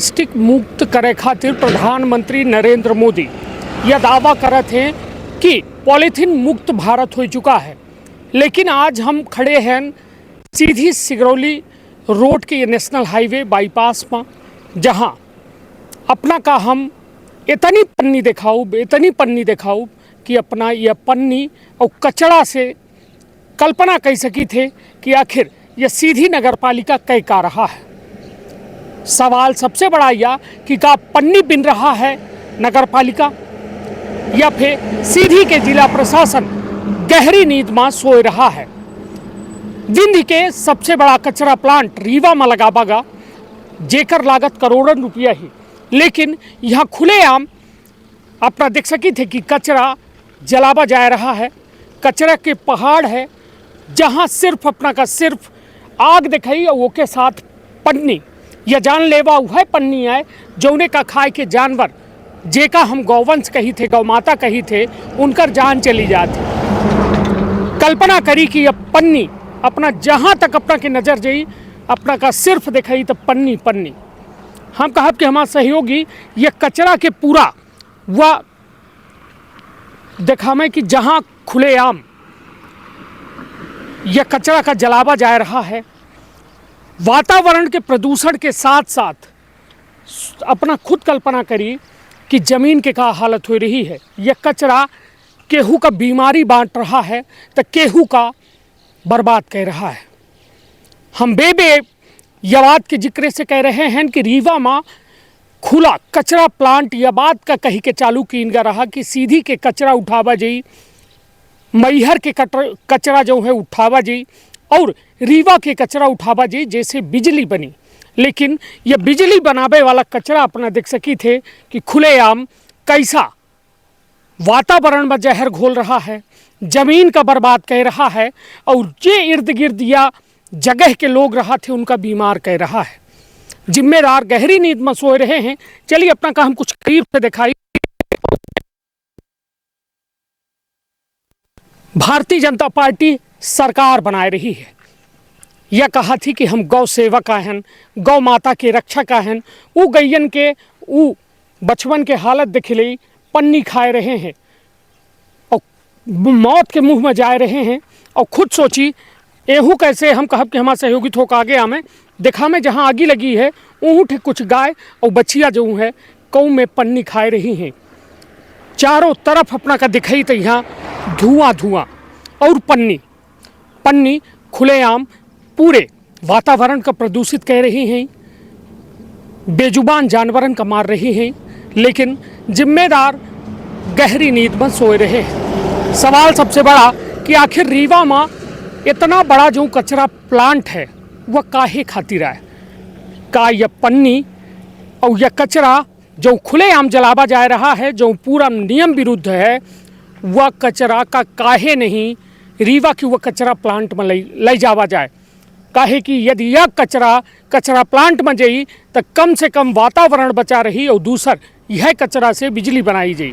Plastic मुक्त करे खातिर प्रधानमंत्री नरेंद्र मोदी यह दावा करत हैं कि पॉलीथीन मुक्त भारत हो चुका है। लेकिन आज हम खड़े हैं सीधी सिगरौली रोड के नेशनल हाईवे बाईपास में, जहां अपना का हम इतनी पन्नी दिखाऊ कि अपना यह पन्नी और कचरा से कल्पना कर सकी थे कि आखिर यह सीधी नगर पालिका कई का रहा है। सवाल सबसे बड़ा यह कि का पन्नी बिन रहा है नगर पालिका, या फिर सीधी के जिला प्रशासन गहरी नींद में सोए रहा है। जिंद के सबसे बड़ा कचरा प्लांट रीवा में लगाबागा, जेकर लागत करोड़ों रुपया ही, लेकिन यहाँ खुलेआम अपना देख सकी थे कि कचरा जलावा जा रहा है। कचरा के पहाड़ है, जहाँ सिर्फ अपना का सिर्फ आग दिखाई और वो के साथ पन्नी या जानलेवा वह पन्नी है जौने का खाए के जानवर, जेका हम गौवंश कही थे, गौ माता कही थे, उनकर जान चली जाती। कल्पना करी कि यह पन्नी अपना जहाँ तक अपना की नज़र जाई, अपना का सिर्फ दिखाई तो पन्नी पन्नी। हम कहब कि हमारा सहयोगी यह कचरा के पूरा वह दिखावे कि जहाँ खुलेआम यह कचरा का जलावा जा रहा है, वातावरण के प्रदूषण के साथ साथ अपना खुद कल्पना करी कि ज़मीन के का हालत हो रही है। यह कचरा केहू का बीमारी बांट रहा है तो केहू का बर्बाद कर रहा है। हम बेबे यह बात के जिक्र से कह रहे हैं कि रीवा में खुला कचरा प्लांट यह बात का कही के चालू कीन गा रहा कि सीधी के कचरा उठावा जाई, मैहर के कचरा जो है उठावा जाई और रीवा के कचरा उठावा जाई, जैसे बिजली बनी। लेकिन यह बिजली बनावे वाला कचरा अपना देख सकी थे कि खुलेआम कैसा वातावरण में जहर घोल रहा है, जमीन का बर्बाद कर रहा है और जे इर्द गिर्द या जगह के लोग रहा थे उनका बीमार कर रहा है। जिम्मेदार गहरी नींद में सोए रहे हैं। चलिए अपना का हम कुछ करीब से दिखाई। भारतीय जनता पार्टी सरकार बनाए रही है। यह कहा थी कि हम गौ सेवक हैं, गौ माता के रक्षक हैं। वो गैयन के वो बचपन के हालत देख ली, पन्नी खाए रहे हैं और मौत के मुंह में जा रहे हैं। और खुद सोची एहू कैसे हम कहब कि हमारे सहयोगी थोक आगे आमे देखा में जहाँ आगी लगी है ऊँट कुछ गाय और बच्चिया जो है कौ में पन्नी खाए रही हैं। चारों तरफ अपना का दिखाई तो यहाँ धुआं धुआं और पन्नी खुलेआम पूरे वातावरण का प्रदूषित कर रही हैं, बेजुबान जानवरन का मार रही हैं। लेकिन जिम्मेदार गहरी नींद में सोए रहे हैं। सवाल सबसे बड़ा कि आखिर रीवा में इतना बड़ा जो कचरा प्लांट है वह काहे खातिर है? का यह पन्नी और यह कचरा जो खुलेआम जलावा जा रहा है, जो पूरा नियम विरुद्ध है, वह कचरा का काहे नहीं रीवा की वह कचरा प्लांट में ले जावा जाए? काहे कि यदि यह कचरा प्लांट में जाई तो कम से कम वातावरण बचा रही और दूसर यह कचरा से बिजली बनाई जाई।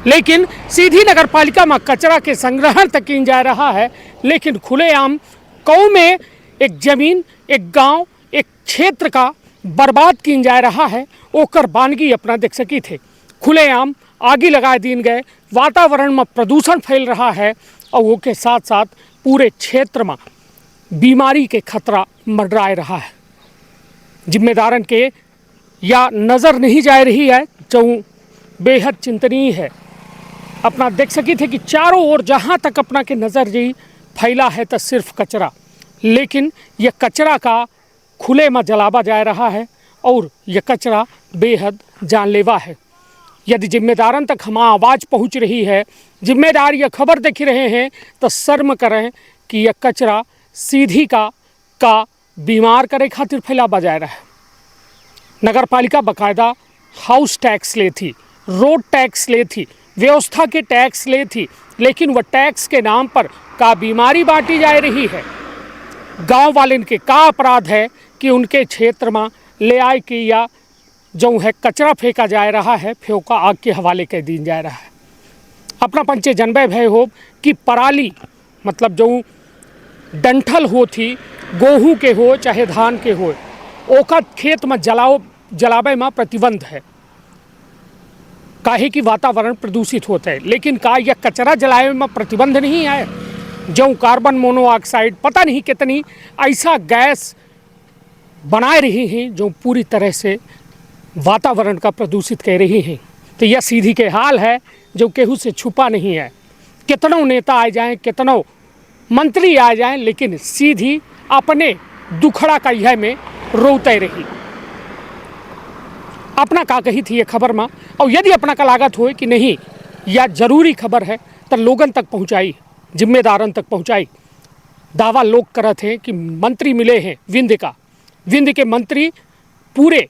लेकिन सीधी नगर पालिका में कचरा के संग्रहण तक किन जा रहा है, लेकिन खुलेआम कौ में एक जमीन, एक गांव, एक क्षेत्र का बर्बाद किन जा रहा है। ओकर बानगी अपना देख सकी थे, खुलेआम आगे लगा दीन गए, वातावरण में प्रदूषण फैल रहा है और वो के साथ साथ पूरे क्षेत्र में बीमारी के खतरा मंडराए रहा है। जिम्मेदारन के या नज़र नहीं जा रही है, जो बेहद चिंतनीय है। अपना देख सकी थे कि चारों ओर जहाँ तक अपना के नज़र जी फैला है तो सिर्फ कचरा, लेकिन यह कचरा का खुले में जलावा जा रहा है और यह कचरा बेहद जानलेवा है। यदि जिम्मेदारन तक हमारी आवाज़ पहुंच रही है, जिम्मेदार यह खबर देख रहे हैं तो शर्म करें कि यह कचरा सीधी का बीमार करे खातिर फैलावा जा रहा है। नगर पालिका बाकायदा हाउस टैक्स ले थी, रोड टैक्स ले थी, व्यवस्था के टैक्स ले थी, लेकिन वह टैक्स के नाम पर का बीमारी बांटी जा रही है। गांव वाले के का अपराध है कि उनके क्षेत्र में ले आए कि या जो है कचरा फेंका जा रहा है, फेंका आग के हवाले कर दी जा रहा है। अपना पंचे जनबे भय हो कि पराली मतलब जो डंठल हो थी, गेहूँ के हो चाहे धान के हो, ओका खेत में जलाओ जलावे में प्रतिबंध है, काहे कि वातावरण प्रदूषित होता है। लेकिन का यह कचरा जलावे में प्रतिबंध नहीं है? जो कार्बन मोनोऑक्साइड पता नहीं कितनी ऐसा गैस बनाए रही हैं जो पूरी तरह से वातावरण का प्रदूषित कर रही हैं। तो यह सीधी के हाल है जो केहू से छुपा नहीं है। कितनों नेता आ जाएं, कितनों मंत्री आ जाएं, लेकिन सीधी अपने दुखड़ा कहिए में रोते रही। अपना का कही थी ये खबर में, और यदि अपना का लागत हो कि नहीं यह जरूरी खबर है तो लोगन तक पहुंचाई, जिम्मेदारन तक पहुंचाई। दावा लोग करत हैं कि मंत्री मिले हैं विंध्य के मंत्री पूरे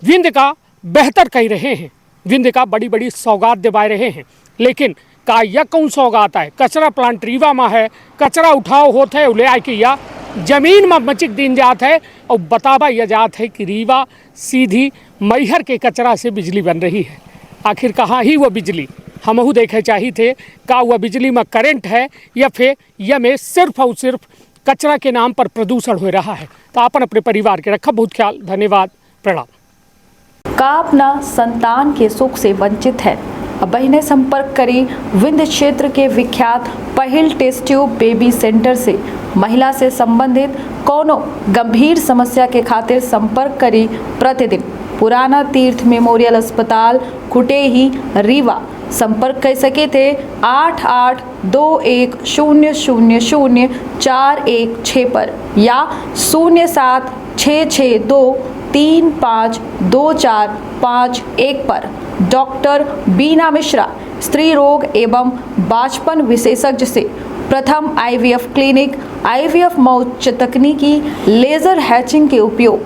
विंध्य का बेहतर कह रहे हैं, विंध्य का बड़ी बड़ी सौगात दिवा रहे हैं। लेकिन का यह कौन सौगात है? कचरा प्लांट रीवा में है, कचरा उठाओ होता है, ले आए कि या जमीन में मचिक दिन जात है और बतावा यह जात है कि रीवा सीधी मैहर के कचरा से बिजली बन रही है। आखिर कहाँ ही वह बिजली हमहू देखे चाहिए थे? का वह बिजली में करंट है या फिर यह में सिर्फ और सिर्फ कचरा के नाम पर प्रदूषण हो रहा है? तो अपन अपने परिवार के रखा बहुत ख्याल। धन्यवाद, प्रणाम। का अपना संतान के सुख से वंचित है? अब बहिने संपर्क करी विंध्य क्षेत्र के विख्यात पहिल टेस्ट ट्यूब बेबी सेंटर से। महिला से संबंधित कोनो गंभीर समस्या के खातिर संपर्क करी प्रतिदिन पुराना तीर्थ मेमोरियल अस्पताल कुटेही रीवा। संपर्क कर सके थे 8821000416 पर या 0766235245 पर। डॉक्टर बीना मिश्रा स्त्री रोग एवं बांझपन विशेषज्ञ से प्रथम IVF क्लिनिक, IVF मौच तकनीकी, लेजर हैचिंग के उपयोग,